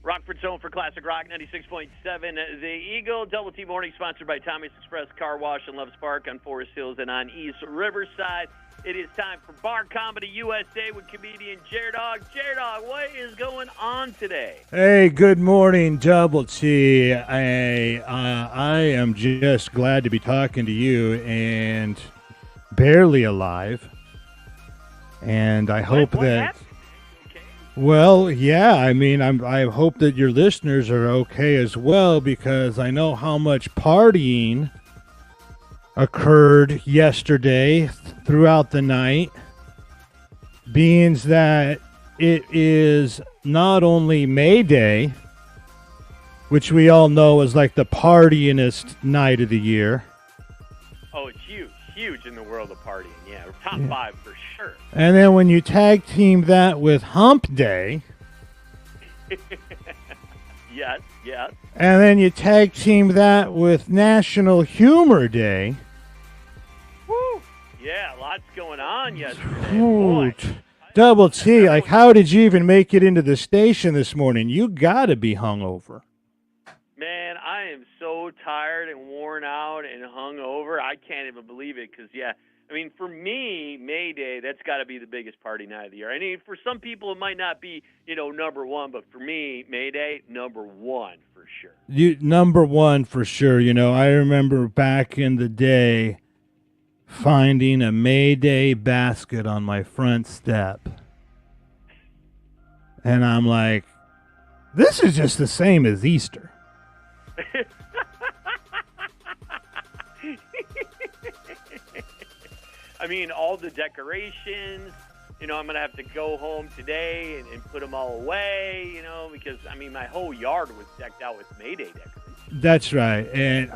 Rockford's home for Classic Rock 96.7. The Eagle Double T Morning, sponsored by Tommy's Express Car Wash in Loves Park on Forest Hills and on East Riverside. It is time for Bar Comedy USA with comedian J-Dog. J-Dog, what is going on today? Hey, good morning, Double T. I am just glad to be talking to you and barely alive. And I hope what that... happened? Okay. Well, yeah, I hope that your listeners are okay as well, because I know how much partying occurred yesterday throughout the night, being that it is not only May Day, which we all know is like the partyingest night of the year. Oh, it's huge in the world of partying, yeah. Top 5 for sure. And then when you tag team that with Hump Day, Yes. and then you tag team that with National Humor Day. Woo! Yeah, lots going on yesterday. Ooh, Boy. Double T, like, how did you even make it into the station this morning? You gotta be hungover. Man, I am so tired and worn out and hungover. I can't even believe it because, for me, May Day, that's got to be the biggest party night of the year. I mean, for some people, it might not be, number one, but for me, May Day, number one for sure. Number one for sure. I remember back in the day finding a May Day basket on my front step. And I'm like, this is just the same as Easter. I mean, all the decorations, I'm going to have to go home today and put them all away, because, my whole yard was decked out with May Day decorations. That's right. And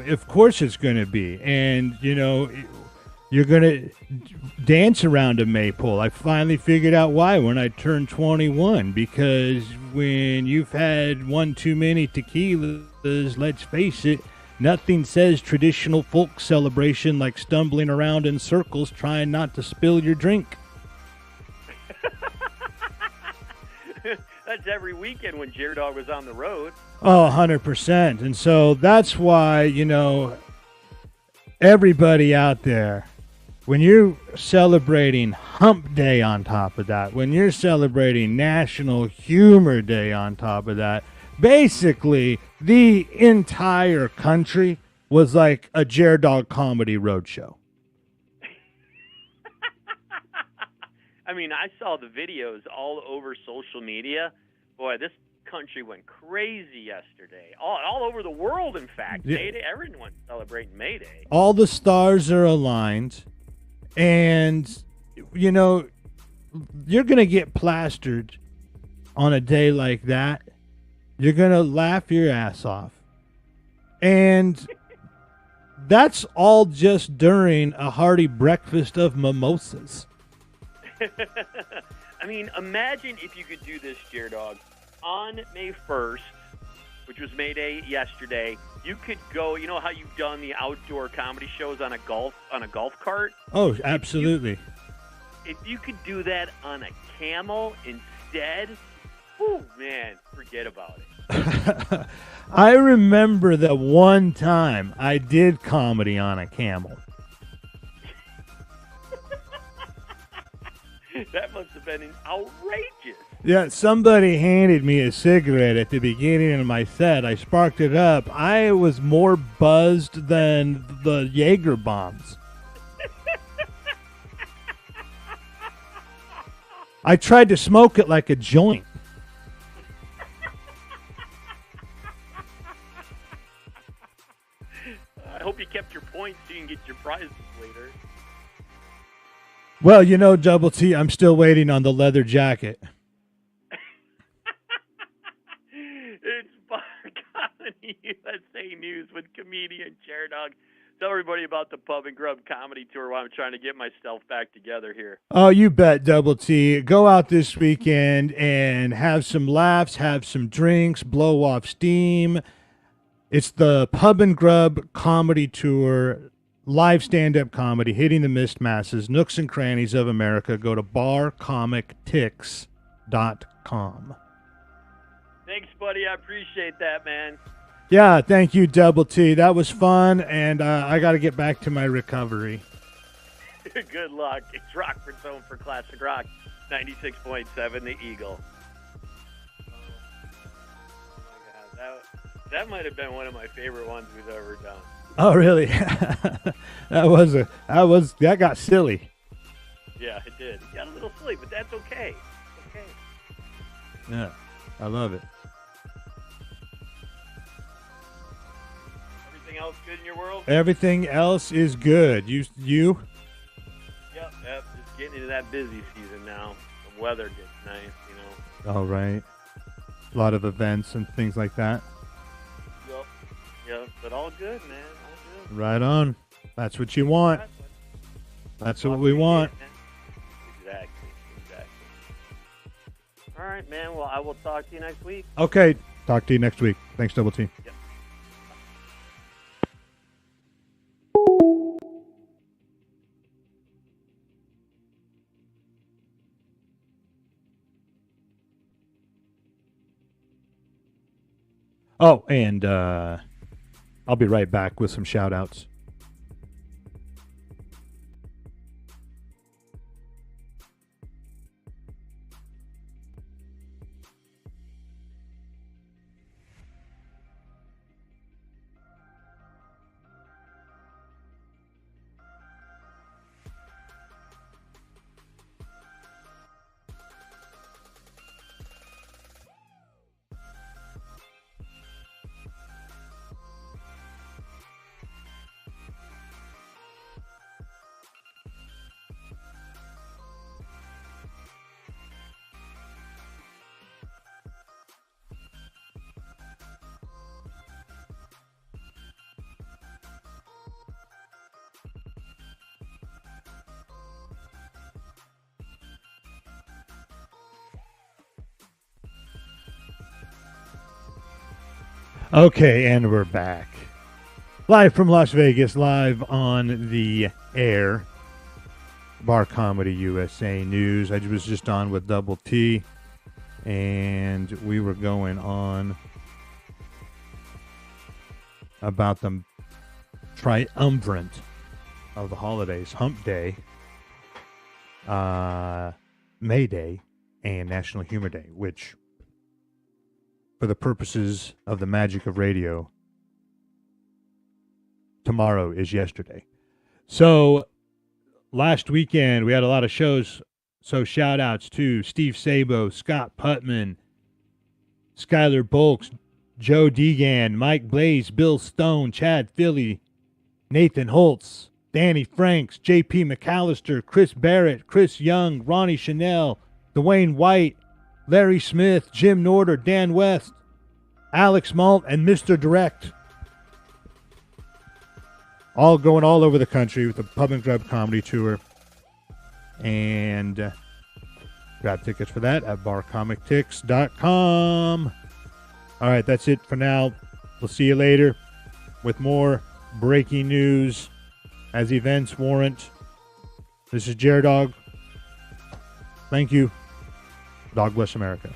of course it's going to be. And, you're going to dance around a maypole. I finally figured out why when I turned 21, because when you've had one too many tequilas, let's face it, nothing says traditional folk celebration like stumbling around in circles trying not to spill your drink. That's every weekend when J-Dog was on the road. Oh, 100%. And so that's why, everybody out there, when you're celebrating Hump Day on top of that, when you're celebrating National Humor Day on top of that, basically the entire country was like a J-Dog comedy roadshow. I saw the videos all over social media. Boy, this country went crazy yesterday. All over the world, in fact. Yeah. May Day, everyone's celebrating May Day. All the stars are aligned, and, you're going to get plastered on a day like that. You're going to laugh your ass off. And that's all just during a hearty breakfast of mimosas. Imagine if you could do this, J-Dog. On May 1st, which was May Day yesterday, you could go, how you've done the outdoor comedy shows on a golf cart? Oh, absolutely. If you could do that on a camel instead, oh man, forget about it. I remember the one time I did comedy on a camel. That must have been outrageous. Yeah, somebody handed me a cigarette at the beginning of my set. I sparked it up. I was more buzzed than the Jaeger bombs. I tried to smoke it like a joint. I hope you kept your points so you can get your prizes later. Well, Double T, I'm still waiting on the leather jacket. It's Bar Comedy USA News with comedian J-Dog. Tell everybody about the Pub and Grub comedy tour while I'm trying to get myself back together here. Oh, you bet, Double T. Go out this weekend and have some laughs, have some drinks, blow off steam. It's the Pub and Grub comedy tour, live stand-up comedy, hitting the missed masses, nooks and crannies of America. Go to barcomictix.com. Thanks, buddy. I appreciate that, man. Yeah, thank you, Double T. That was fun, and I got to get back to my recovery. Good luck. It's Rockford's home for Classic Rock, 96.7 The Eagle. Oh, my God. That might have been one of my favorite ones we've ever done. Oh, really? that got silly. Yeah, it did. It got a little silly, but that's okay. It's okay. Yeah, I love it. Everything else good in your world? Everything else is good. You? Yep. Just getting into that busy season now. The weather gets nice, you know. All right. A lot of events and things like that. Yep. But all good, man. All good. Right on. That's what you want. That's what we want. Exactly. All right, man. Well, I will talk to you next week. Okay. Talk to you next week. Thanks, Double T. Yep. Oh, and I'll be right back with some shout-outs. Okay, and we're back. Live from Las Vegas, live on the air. Bar Comedy USA News. I was just on with Double T, and we were going on about the triumvirate of the holidays, Hump Day, May Day, and National Humor Day, which, for the purposes of the magic of radio, tomorrow is yesterday. So last weekend we had a lot of shows. So shout outs to Steve Sabo, Scott Putman, Skylar Bulks, Joe Deegan, Mike Blaze, Bill Stone, Chad Philly, Nathan Holtz, Danny Franks, JP McAllister, Chris Barrett, Chris Young, Ronnie Chanel, Dwayne White, Larry Smith, Jim Norder, Dan West, Alex Malt, and Mr. Direct. All going all over the country with the Pub and Grub Comedy Tour. And grab tickets for that at barcomictix.com. All right, that's it for now. We'll see you later with more breaking news as events warrant. This is Jared Dog. Thank you. Dog bless America.